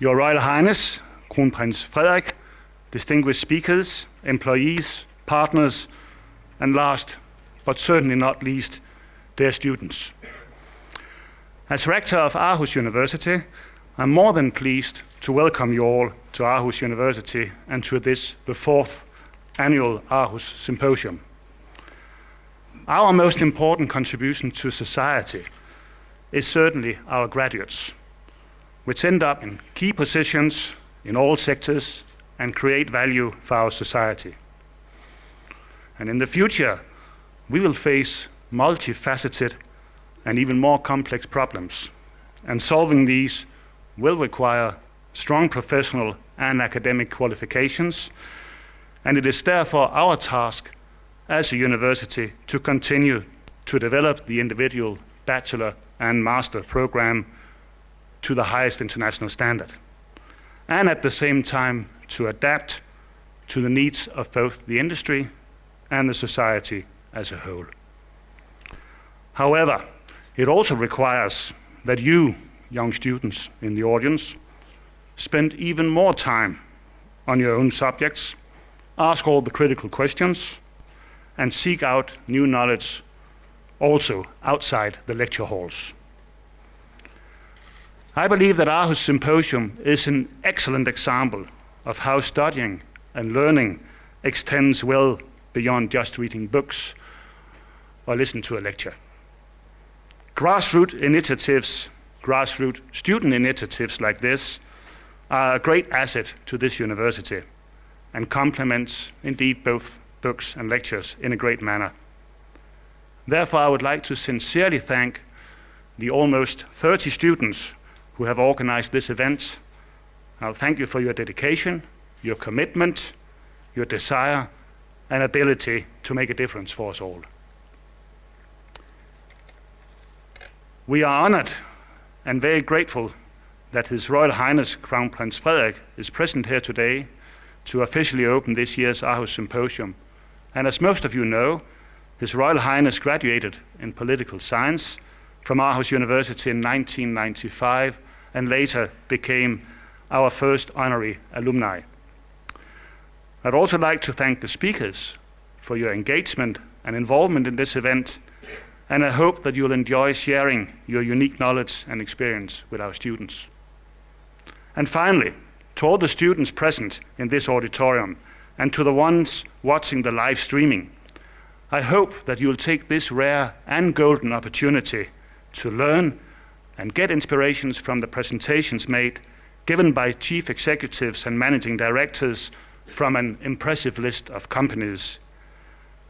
Your Royal Highness, Crown Prince Frederik, distinguished speakers, employees, partners, and last, but certainly not least, dear students. As Rector of Aarhus University, I'm more than pleased to welcome you all to Aarhus University and to this, the fourth annual Aarhus Symposium. Our most important contribution to society is certainly our graduates, which end up in key positions in all sectors and create value for our society. And in the future, we will face multifaceted and even more complex problems, and solving these will require strong professional and academic qualifications, and it is therefore our task as a university to continue to develop the individual bachelor and master program to the highest international standard, and at the same time to adapt to the needs of both the industry and the society as a whole. However, it also requires that you, young students in the audience, spend even more time on your own subjects, ask all the critical questions, and seek out new knowledge also outside the lecture halls. I believe that Aarhus Symposium is an excellent example of how studying and learning extends well beyond just reading books or listen to a lecture. Grassroots student initiatives like this are a great asset to this university and complements indeed both books and lectures in a great manner. Therefore, I would like to sincerely thank the almost 30 students who have organized this event. I'll thank you for your dedication, your commitment, your desire, and ability to make a difference for us all. We are honored and very grateful that His Royal Highness Crown Prince Frederik is present here today to officially open this year's Aarhus Symposium. And as most of you know, His Royal Highness graduated in political science from Aarhus University in 1995 and later became our first honorary alumni. I'd also like to thank the speakers for your engagement and involvement in this event, and I hope that you'll enjoy sharing your unique knowledge and experience with our students. And finally, to all the students present in this auditorium and to the ones watching the live streaming, I hope that you'll take this rare and golden opportunity to learn and get inspirations from the presentations given by chief executives and managing directors from an impressive list of companies.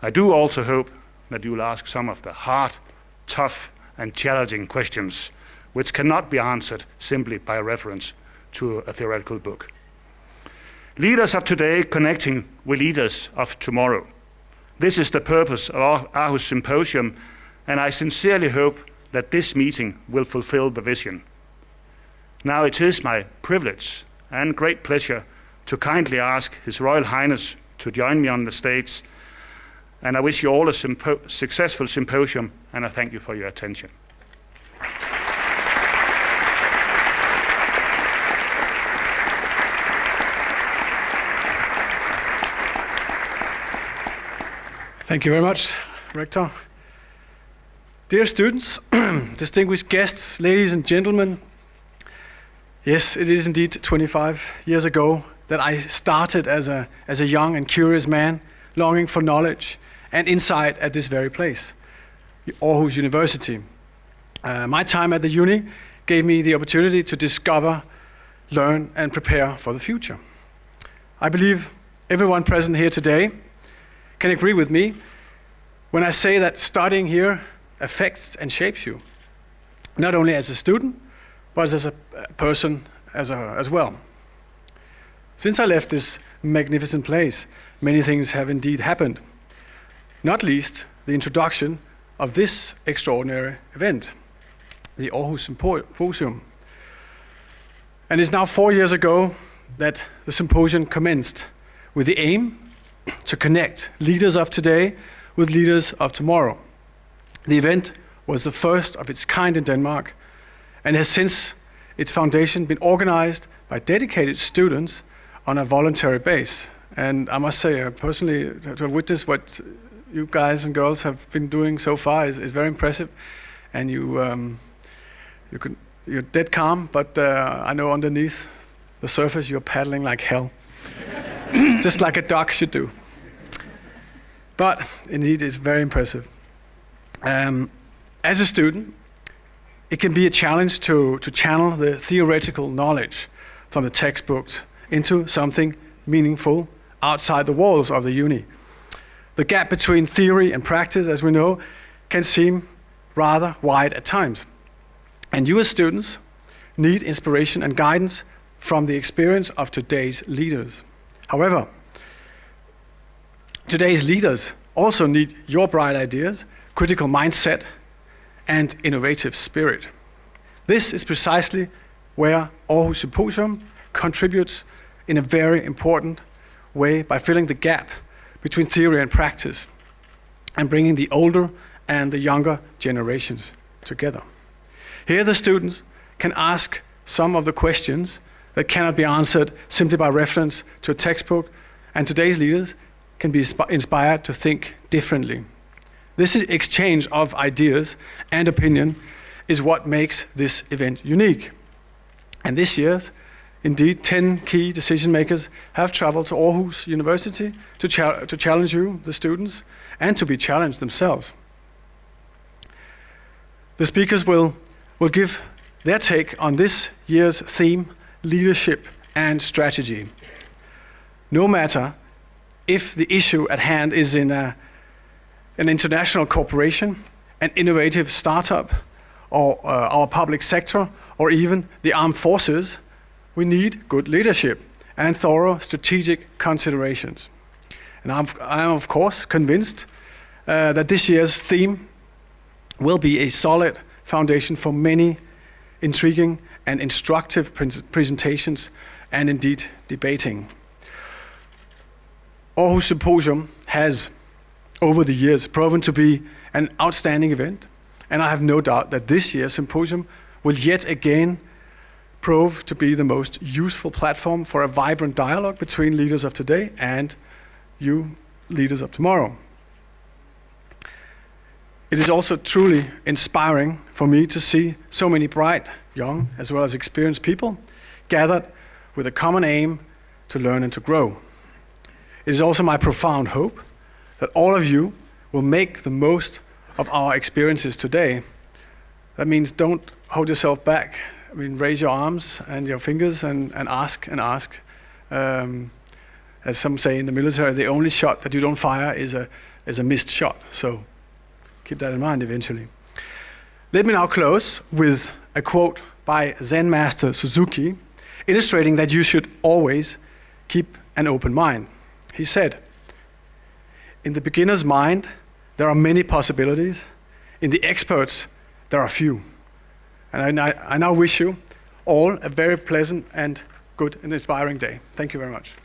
I do also hope that you will ask some of the hard, tough, and challenging questions, which cannot be answered simply by reference to a theoretical book. Leaders of today connecting with leaders of tomorrow. This is the purpose of our Aarhus Symposium, and I sincerely hope that this meeting will fulfill the vision. Now it is my privilege and great pleasure to kindly ask His Royal Highness to join me on the stage, and I wish you all a successful symposium, and I thank you for your attention. Thank you very much, Rector. Dear students, distinguished guests, ladies and gentlemen, yes, it is indeed 25 years ago that I started as a young and curious man, longing for knowledge and insight at this very place, Aarhus University. My time at the uni gave me the opportunity to discover, learn, and prepare for the future. I believe everyone present here today can agree with me when I say that studying here affects and shapes you, not only as a student, but as a person as well. Since I left this magnificent place, many things have indeed happened, not least the introduction of this extraordinary event, the Aarhus Symposium. And it's now 4 years ago that the symposium commenced with the aim to connect leaders of today with leaders of tomorrow. The event was the first of its kind in Denmark and has since its foundation been organized by dedicated students on a voluntary base. And I must say, personally, to have witnessed what you guys and girls have been doing so far is very impressive. And you're dead calm, but I know underneath the surface you're paddling like hell, just like a duck should do. But indeed, it's very impressive. As a student, it can be a challenge to channel the theoretical knowledge from the textbooks into something meaningful outside the walls of the uni. The gap between theory and practice, as we know, can seem rather wide at times. And you as students need inspiration and guidance from the experience of today's leaders. However, today's leaders also need your bright ideas, critical mindset, and innovative spirit. This is precisely where Aarhus Symposium contributes in a very important way by filling the gap between theory and practice and bringing the older and the younger generations together. Here the students can ask some of the questions that cannot be answered simply by reference to a textbook, and today's leaders can be inspired to think differently. This exchange of ideas and opinion is what makes this event unique. And this year, indeed, 10 key decision makers have traveled to Aarhus University to challenge you, the students, and to be challenged themselves. The speakers will give their take on this year's theme, leadership and strategy. No matter if the issue at hand is in an international corporation, an innovative startup, or our public sector, or even the armed forces, we need good leadership and thorough strategic considerations. And I'm of course convinced that this year's theme will be a solid foundation for many intriguing and instructive presentations and indeed debating. Aarhus Symposium has, over the years, proven to be an outstanding event, and I have no doubt that this year's symposium will yet again prove to be the most useful platform for a vibrant dialogue between leaders of today and you leaders of tomorrow. It is also truly inspiring for me to see so many bright, young, as well as experienced people gathered with a common aim to learn and to grow. It is also my profound hope that all of you will make the most of our experiences today. That means don't hold yourself back. I mean, raise your arms and your fingers and ask and ask. As some say in the military, the only shot that you don't fire is a missed shot. So keep that in mind eventually. Let me now close with a quote by Zen Master Suzuki, illustrating that you should always keep an open mind. He said, "In the beginner's mind, there are many possibilities. In the expert's, there are few." And I now wish you all a very pleasant and good and inspiring day. Thank you very much.